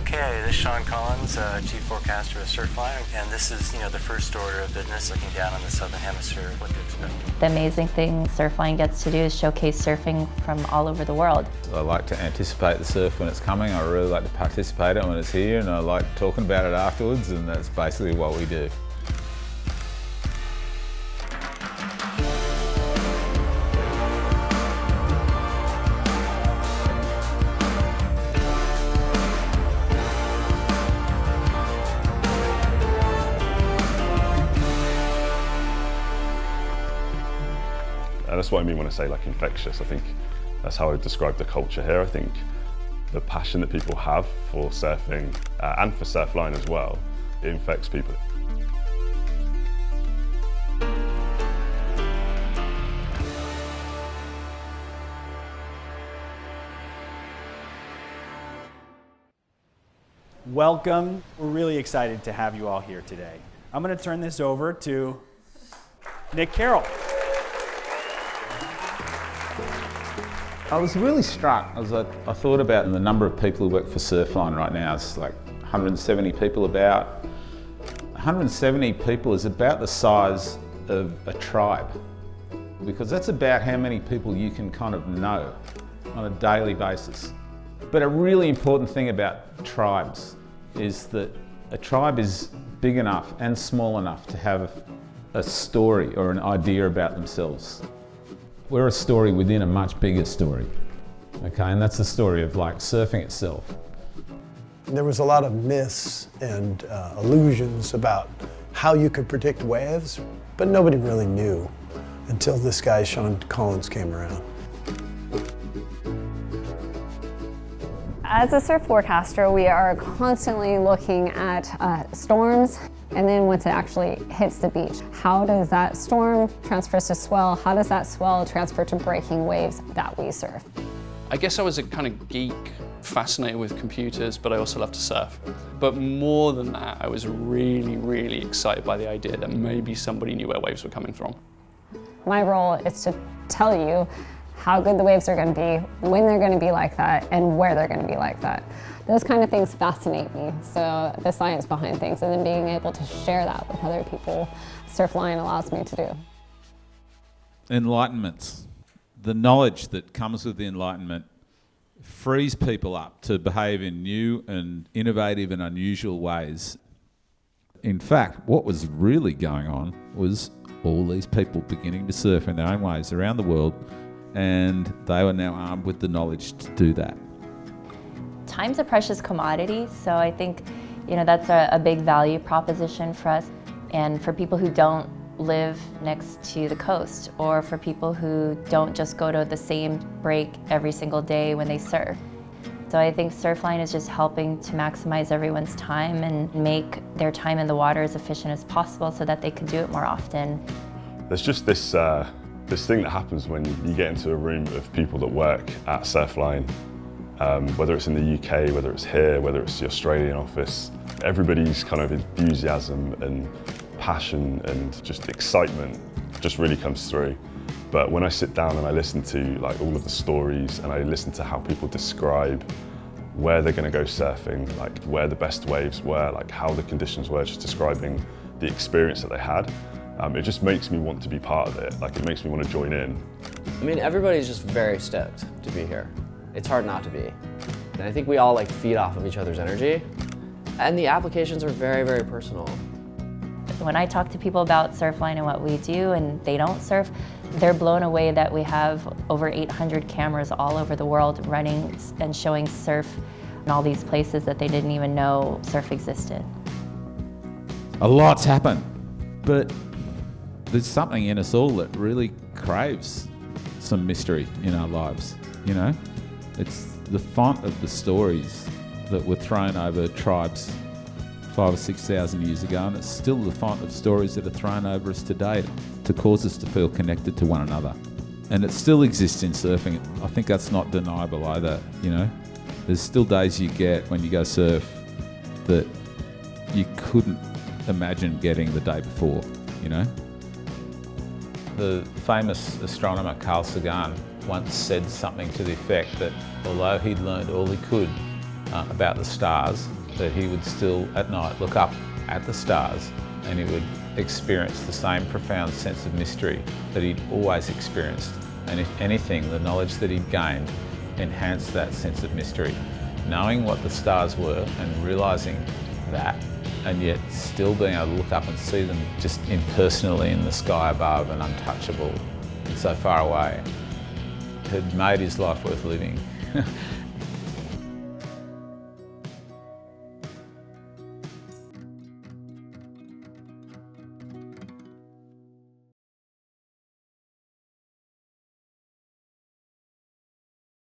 Okay, this is Sean Collins, Chief Forecaster of Surfline, and this is, the first order of business looking down on the Southern Hemisphere, what to expect. The amazing thing Surfline gets to do is showcase surfing from all over the world. I like to anticipate the surf when it's coming. I really like to participate in it when it's here, and I like talking about it afterwards, and that's basically what we do. That's what I mean when I say like infectious. I think that's how I would describe the culture here. I think the passion that people have for surfing and for Surfline as well, it infects people. Welcome. We're really excited to have you all here today. I'm going to turn this over to Nick Carroll. I was really struck as I thought about the number of people who work for Surfline right now. It's like 170 people about. 170 people is about the size of a tribe, because that's about how many people you can kind of know on a daily basis. But a really important thing about tribes is that a tribe is big enough and small enough to have a story or an idea about themselves. We're a story within a much bigger story, okay? And that's the story of like surfing itself. There was a lot of myths and illusions about how you could predict waves, but nobody really knew until this guy, Sean Collins, came around. As a surf forecaster, we are constantly looking at storms, and then once it actually hits the beach, how does that storm transfer to swell? How does that swell transfer to breaking waves that we surf? I guess I was a kind of geek, fascinated with computers, but I also love to surf. But more than that, I was really, really excited by the idea that maybe somebody knew where waves were coming from. My role is to tell you how good the waves are going to be, when they're going to be like that, and where they're going to be like that. Those kind of things fascinate me, so the science behind things, and then being able to share that with other people, Surfline allows me to do. Enlightenments. The knowledge that comes with the enlightenment frees people up to behave in new and innovative and unusual ways. In fact, what was really going on was all these people beginning to surf in their own ways around the world, and they were now armed with the knowledge to do that. Time's a precious commodity, so I think that's a big value proposition for us, and for people who don't live next to the coast, or for people who don't just go to the same break every single day when they surf. So I think Surfline is just helping to maximize everyone's time and make their time in the water as efficient as possible so that they can do it more often. There's just this thing that happens when you get into a room of people that work at Surfline, whether it's in the UK, whether it's here, whether it's the Australian office. Everybody's kind of enthusiasm and passion and just excitement just really comes through. But when I sit down and I listen to like all of the stories and I listen to how people describe where they're going to go surfing, like where the best waves were, like how the conditions were, just describing the experience that they had, it just makes me want to be part of it. Like it makes me want to join in. I mean, everybody's just very stoked to be here. It's hard not to be. And I think we all like feed off of each other's energy. And the applications are very, very personal. When I talk to people about Surfline and what we do and they don't surf, they're blown away that we have over 800 cameras all over the world running and showing surf in all these places that they didn't even know surf existed. A lot's happened, but there's something in us all that really craves some mystery in our lives, It's the font of the stories that were thrown over tribes 5,000 or 6,000 years ago, and it's still the font of stories that are thrown over us today to cause us to feel connected to one another. And it still exists in surfing. I think that's not deniable either, There's still days you get when you go surf that you couldn't imagine getting the day before, The famous astronomer Carl Sagan once said something to the effect that although he'd learned all he could about the stars, that he would still at night look up at the stars and he would experience the same profound sense of mystery that he'd always experienced. And if anything, the knowledge that he'd gained enhanced that sense of mystery. Knowing what the stars were and realising that, and yet still being able to look up and see them just impersonally in the sky above and untouchable and so far away, had made his life worth living.